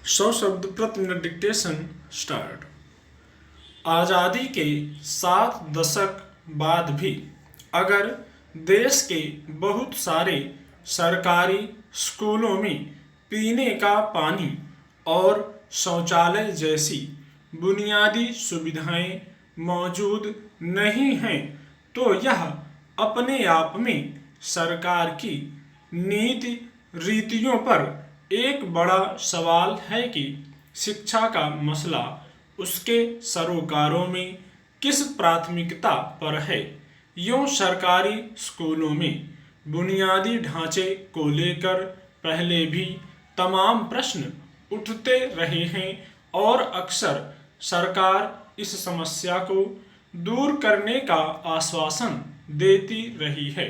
100 शब्द प्रति minute dictation start. आज़ादी के 7 दशक बाद भी अगर देश के बहुत सारे सरकारी स्कूलों में पीने का पानी और शौचालय जैसी बुनियादी सुविधाएं मौजूद नहीं हैं, तो यह अपने आप में सरकार की नीति रीतियों पर एक बड़ा सवाल है कि शिक्षा का मसला उसके सरोकारों में किस प्राथमिकता पर है। यूं सरकारी स्कूलों में बुनियादी ढांचे को लेकर पहले भी तमाम प्रश्न उठते रहे हैं और अक्सर सरकार इस समस्या को दूर करने का आश्वासन देती रही है,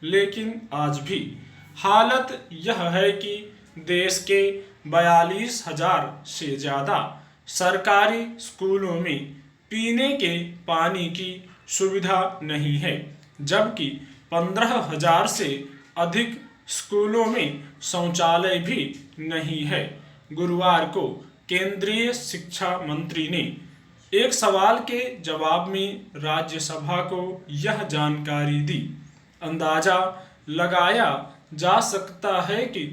लेकिन आज भी हालत यह है कि देश के 42,000 से ज़्यादा सरकारी स्कूलों में पीने के पानी की सुविधा नहीं है, जबकि 15,000 से अधिक स्कूलों में शौचालय भी नहीं है। गुरुवार को केंद्रीय शिक्षा मंत्री ने एक सवाल के जवाब में राज्यसभा को यह जानकारी दी। अंदाजा लगाया जा सकता है कि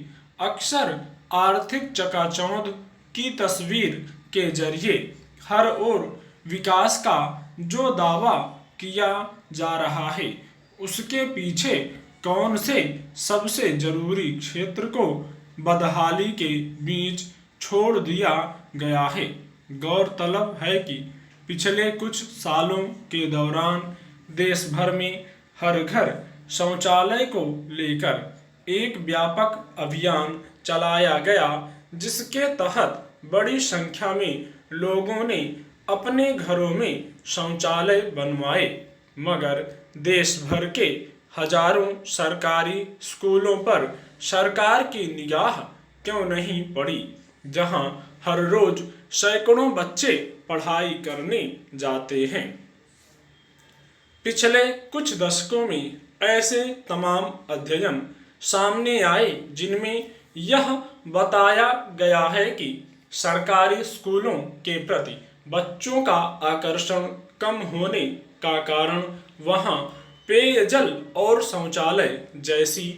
अक्सर आर्थिक चकाचौंध की तस्वीर के जरिए हर ओर विकास का जो दावा किया जा रहा है, उसके पीछे कौन से सबसे जरूरी क्षेत्र को बदहाली के बीच छोड़ दिया गया है। गौरतलब है कि पिछले कुछ सालों के दौरान देश भर में हर घर शौचालय को लेकर एक व्यापक अभियान चलाया गया, जिसके तहत बड़ी संख्या में लोगों ने अपने घरों में शौचालय बनवाए। मगर देश भर के हजारों सरकारी स्कूलों पर सरकार की निगाह क्यों नहीं पड़ी, जहां हर रोज सैकड़ों बच्चे पढ़ाई करने जाते हैं। पिछले कुछ दशकों में ऐसे तमाम अध्ययन सामने आए जिनमें यह बताया गया है कि सरकारी स्कूलों के प्रति बच्चों का आकर्षण कम होने का कारण वहां पेयजल और शौचालय जैसी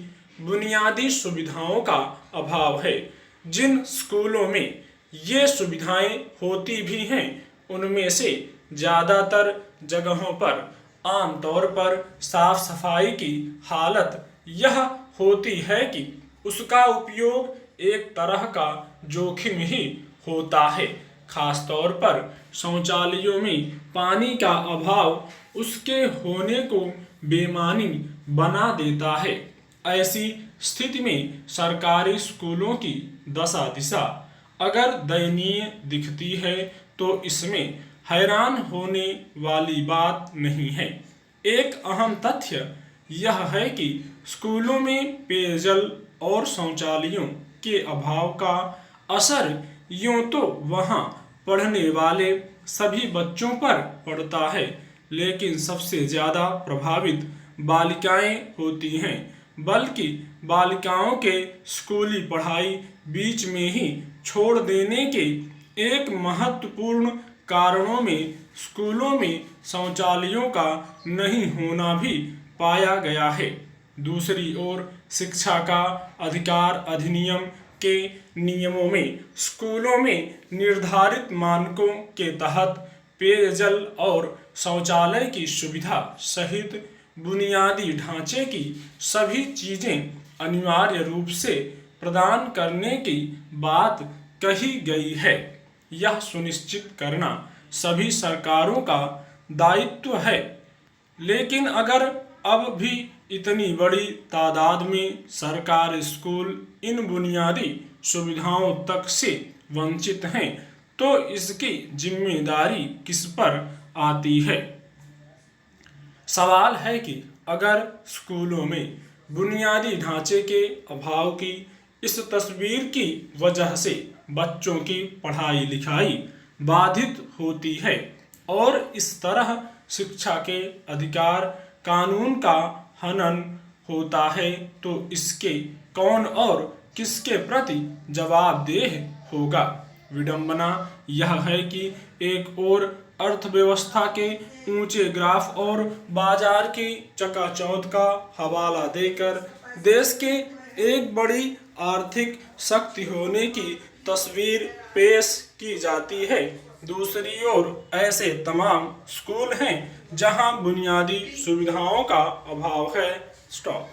बुनियादी सुविधाओं का अभाव है। जिन स्कूलों में ये सुविधाएं होती भी हैं, उनमें से ज़्यादातर जगहों पर आमतौर पर साफ सफाई की हालत यह होती है कि उसका उपयोग एक तरह का जोखिम ही होता है। खासतौर पर शौचालयों में पानी का अभाव उसके होने को बेमानी बना देता है। ऐसी स्थिति में सरकारी स्कूलों की दशा दिशा अगर दयनीय दिखती है, तो इसमें हैरान होने वाली बात नहीं है। एक अहम तथ्य यह है कि स्कूलों में पेयजल और शौचालयों के अभाव का असर यूं तो वहां पढ़ने वाले सभी बच्चों पर पड़ता है, लेकिन सबसे ज़्यादा प्रभावित बालिकाएं होती हैं। बल्कि बालिकाओं के स्कूली पढ़ाई बीच में ही छोड़ देने के एक महत्वपूर्ण कारणों में स्कूलों में शौचालयों का नहीं होना भी पाया गया है। दूसरी ओर शिक्षा का अधिकार अधिनियम के नियमों में स्कूलों में निर्धारित मानकों के तहत पेयजल और शौचालय की सुविधा सहित बुनियादी ढांचे की सभी चीजें अनिवार्य रूप से प्रदान करने की बात कही गई है। यह सुनिश्चित करना सभी सरकारों का दायित्व है, लेकिन अगर अब भी इतनी बड़ी तादाद में सरकारी स्कूल इन बुनियादी सुविधाओं तक से वंचित हैं, तो इसकी जिम्मेदारी किस पर आती है। सवाल है कि अगर स्कूलों में बुनियादी ढांचे के अभाव की इस तस्वीर की वजह से बच्चों की पढ़ाई लिखाई बाधित होती है और इस तरह शिक्षा के अधिकार कानून का हनन होता है, तो इसके कौन और किसके प्रति जवाबदेह होगा। विडंबना यह है कि एक ओर अर्थव्यवस्था के ऊंचे ग्राफ और बाजार की चकाचौंध का हवाला देकर देश के एक बड़ी आर्थिक शक्ति होने की तस्वीर पेश की जाती है, दूसरी ओर ऐसे तमाम स्कूल हैं जहां बुनियादी सुविधाओं का अभाव है। स्टॉप।